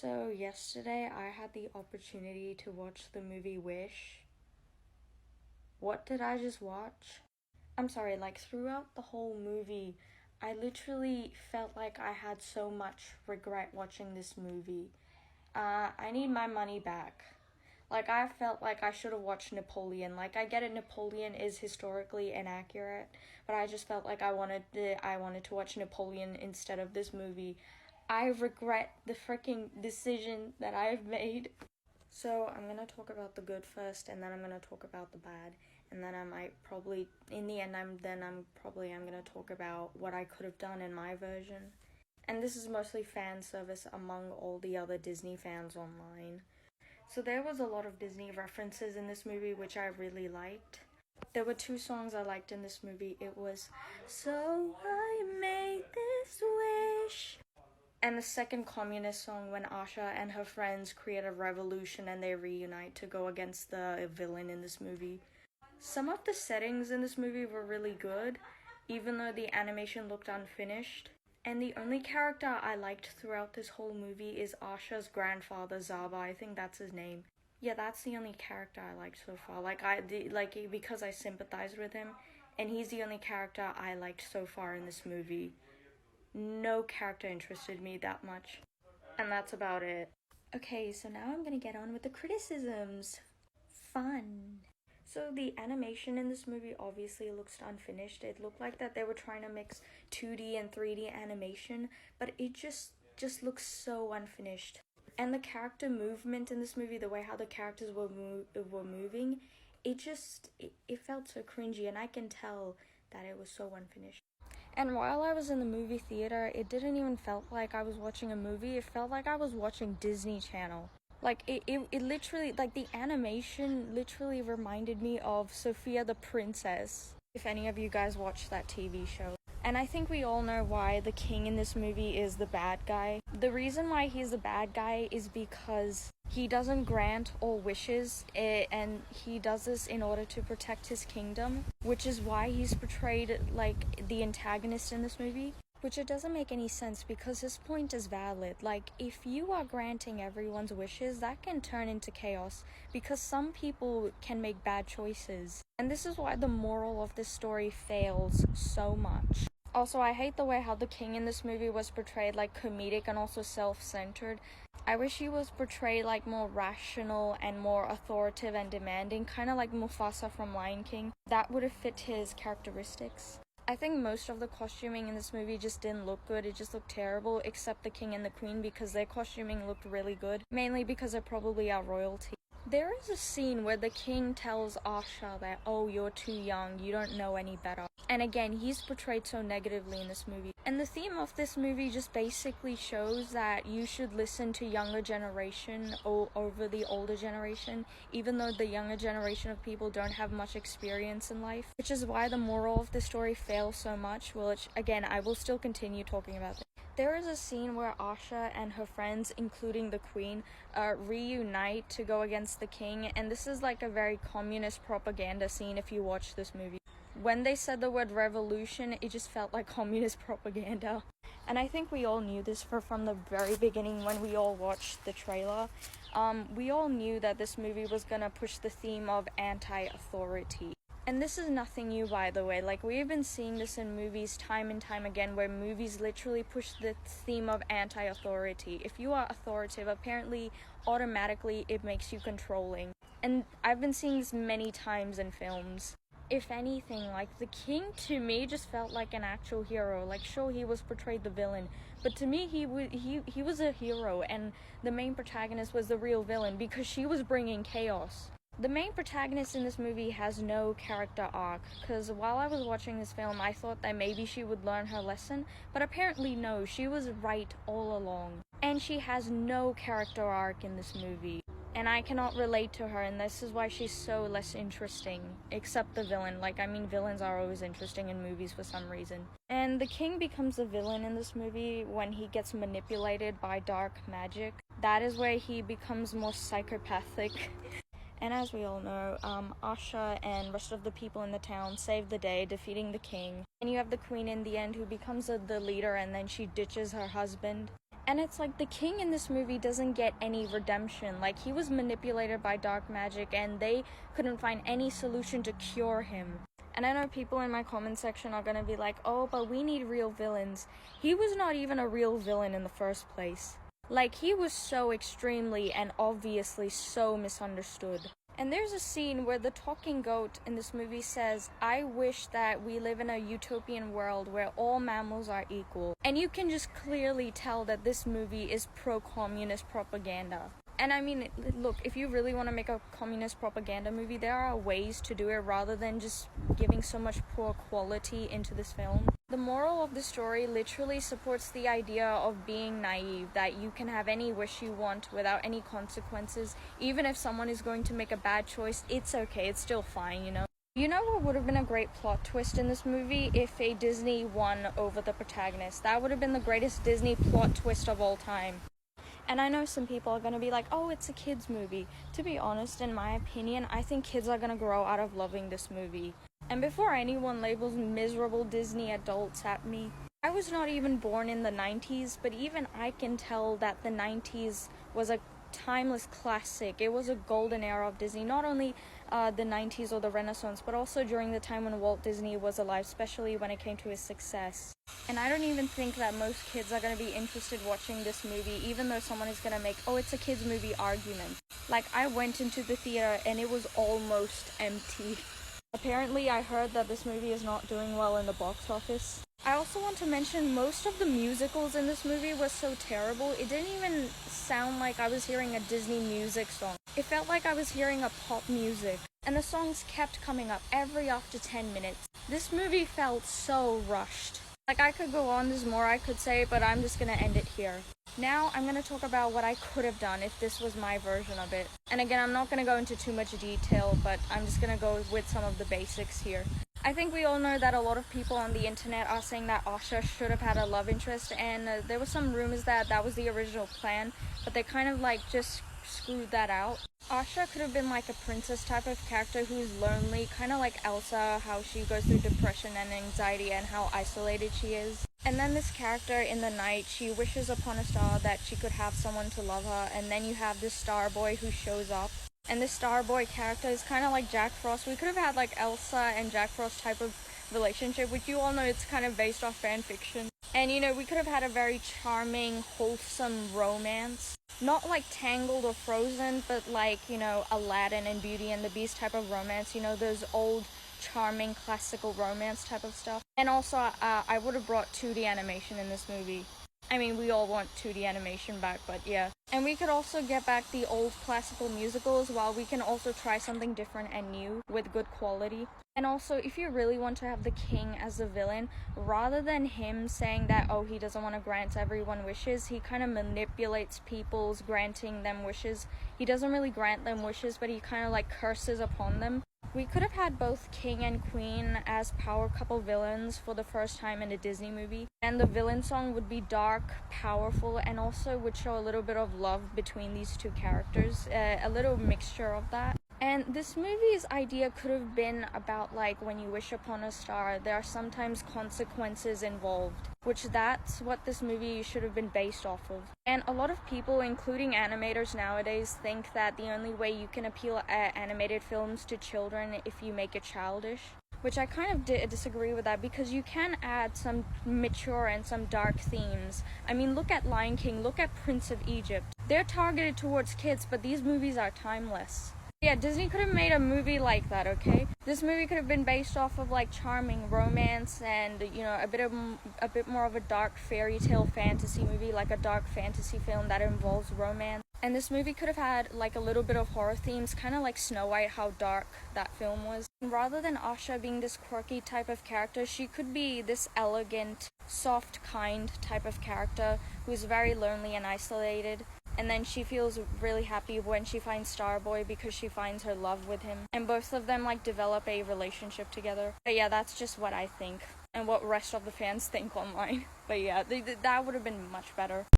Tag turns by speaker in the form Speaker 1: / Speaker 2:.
Speaker 1: So, yesterday I had the opportunity to watch the movie Wish. What did I just watch? I'm sorry, throughout the whole movie, I literally felt like I had so much regret watching this movie. I need my money back. I felt like I should have watched Napoleon. I get it, Napoleon is historically inaccurate, but I just felt like I wanted to watch Napoleon instead of this movie. I regret the freaking decision that I've made. So I'm gonna talk about the good first, and then I'm gonna talk about the bad, and then I might probably, in the end, I'm gonna talk about what I could have done in my version. And this is mostly fan service among all the other Disney fans online. So there was a lot of Disney references in this movie, which I really liked. There were two songs I liked in this movie. It was "So I Made This Wish," and the second communist song, when Asha and her friends create a revolution and they reunite to go against the villain in this movie. Some of the settings in this movie were really good, even though the animation looked unfinished. And the only character I liked throughout this whole movie is Asha's grandfather, Zaba. I think that's his name. Yeah, that's the only character I liked so far. Because I sympathized with him, and he's the only character I liked so far in this movie. No character interested me that much. And that's about it. Okay, so now I'm gonna get on with the criticisms. Fun. So the animation in this movie obviously looks unfinished. It looked like that they were trying to mix 2D and 3D animation, but it just looks so unfinished. And the character movement in this movie, the way how the characters were moving, it felt so cringy, and I can tell that it was so unfinished. And while I was in the movie theater, it didn't even felt like I was watching a movie. It felt like I was watching Disney Channel. It literally, the animation literally reminded me of Sophia the Princess, if any of you guys watched that TV show. And I think we all know why the king in this movie is the bad guy. The reason why he's the bad guy is because he doesn't grant all wishes, and he does this in order to protect his kingdom, which is why he's portrayed like the antagonist in this movie. Which it doesn't make any sense, because his point is valid. If you are granting everyone's wishes, that can turn into chaos, because some people can make bad choices. And this is why the moral of this story fails so much. Also, I hate the way how the king in this movie was portrayed comedic and also self-centered. I wish he was portrayed more rational and more authoritative and demanding, kind of like Mufasa from Lion King. That would have fit his characteristics. I think most of the costuming in this movie just didn't look good. It just looked terrible, except the king and the queen, because their costuming looked really good, mainly because they're probably our royalty. There is a scene where the king tells Asha that, "Oh, you're too young, you don't know any better." And again, he's portrayed so negatively in this movie. And the theme of this movie just basically shows that you should listen to younger generation over the older generation, even though the younger generation of people don't have much experience in life, which is why the moral of the story fails so much, which, again, I will still continue talking about this. There is a scene where Asha and her friends, including the queen, reunite to go against the king, and this is a very communist propaganda scene if you watch this movie. When they said the word revolution, it just felt like communist propaganda. And I think we all knew this from the very beginning when we all watched the trailer. We all knew that this movie was gonna push the theme of anti-authority. And this is nothing new, by the way. We've been seeing this in movies time and time again, where movies literally push the theme of anti-authority. If you are authoritative, apparently, automatically, it makes you controlling. And I've been seeing this many times in films. If anything, the king to me just felt like an actual hero. Sure, he was portrayed the villain, but to me, he was a hero, and the main protagonist was the real villain, because she was bringing chaos. The main protagonist in this movie has no character arc, because while I was watching this film, I thought that maybe she would learn her lesson, but apparently no, she was right all along. And she has no character arc in this movie. And I cannot relate to her, and this is why she's so less interesting, except the villain. Villains are always interesting in movies for some reason. And the king becomes the villain in this movie when he gets manipulated by dark magic. That is where he becomes more psychopathic. And as we all know, Asha and rest of the people in the town save the day, defeating the king. And you have the queen in the end, who becomes the leader, and then she ditches her husband. And it's like the king in this movie doesn't get any redemption. Like, he was manipulated by dark magic and they couldn't find any solution to cure him. And I know people in my comment section are gonna be like, oh, but we need real villains. He was not even a real villain in the first place. Like, he was so extremely and obviously so misunderstood. And there's a scene where the talking goat in this movie says, I wish that we live in a utopian world where all mammals are equal. And you can just clearly tell that this movie is pro-communist propaganda. And I mean, look, if you really want to make a communist propaganda movie, there are ways to do it rather than just giving so much poor quality into this film. The moral of the story literally supports the idea of being naive, that you can have any wish you want without any consequences. Even if someone is going to make a bad choice, it's okay, it's still fine, you know? You know what would have been a great plot twist in this movie? If a Disney won over the protagonist. That would have been the greatest Disney plot twist of all time. And I know some people are going to be like, oh, it's a kids movie. To be honest, in my opinion, I think kids are going to grow out of loving this movie. And before anyone labels miserable Disney adults at me, I was not even born in the 90s, but even I can tell that the 90s was a timeless classic. It was a golden era of Disney, not only the 90s or the Renaissance, but also during the time when Walt Disney was alive, especially when it came to his success. And I don't even think that most kids are going to be interested watching this movie, even though someone is going to make, oh, it's a kids movie argument. Like, I went into the theater and it was almost empty. Apparently, I heard that this movie is not doing well in the box office. I also want to mention most of the musicals in this movie were so terrible, it didn't even sound like I was hearing a Disney music song. It felt like I was hearing a pop music. And the songs kept coming up every after 10 minutes. This movie felt so rushed. Like, I could go on, there's more I could say, but I'm just gonna end it here. Now, I'm gonna talk about what I could have done if this was my version of it. And again, I'm not gonna go into too much detail, but I'm just gonna go with some of the basics here. I think we all know that a lot of people on the internet are saying that Asha should have had a love interest, and there were some rumors that that was the original plan, but they kind of like just screwed that out. Asha could have been like a princess type of character who's lonely, kind of like Elsa, how she goes through depression and anxiety and how isolated she is. And then this character in the night, she wishes upon a star that she could have someone to love her, and then you have this star boy who shows up. And this Starboy character is kind of like Jack Frost. We could have had like Elsa and Jack Frost type of relationship, which you all know it's kind of based off fan fiction. And you know, we could have had a very charming, wholesome romance. Not like Tangled or Frozen, but like, you know, Aladdin and Beauty and the Beast type of romance. You know, those old, charming, classical romance type of stuff. And also, I would have brought 2D animation in this movie. I mean, we all want 2D animation back, but yeah. And we could also get back the old classical musicals, while we can also try something different and new with good quality. And also, if you really want to have the king as the villain, rather than him saying that, oh, he doesn't want to grant everyone wishes, he kind of manipulates people's granting them wishes. He doesn't really grant them wishes, but he kind of like curses upon them. We could have had both King and Queen as power couple villains for the first time in a Disney movie. And the villain song would be dark, powerful, and also would show a little bit of love between these two characters. A little mixture of that. And this movie's idea could have been about like when you wish upon a star, there are sometimes consequences involved, which that's what this movie should have been based off of. And a lot of people, including animators nowadays, think that the only way you can appeal animated films to children if you make it childish. Which I kind of disagree with that, because you can add some mature and some dark themes. I mean, look at Lion King, look at Prince of Egypt. They're targeted towards kids, but these movies are timeless. Yeah, Disney could have made a movie like that, okay? This movie could have been based off of like charming romance and, you know, a bit more of a dark fairy tale fantasy movie, like a dark fantasy film that involves romance. And this movie could have had like a little bit of horror themes, kind of like Snow White, how dark that film was. And rather than Asha being this quirky type of character, she could be this elegant, soft, kind type of character who's very lonely and isolated. And then she feels really happy when she finds Starboy because she finds her love with him. And both of them like develop a relationship together. But yeah, that's just what I think. And what rest of the fans think online. But yeah, that would have been much better.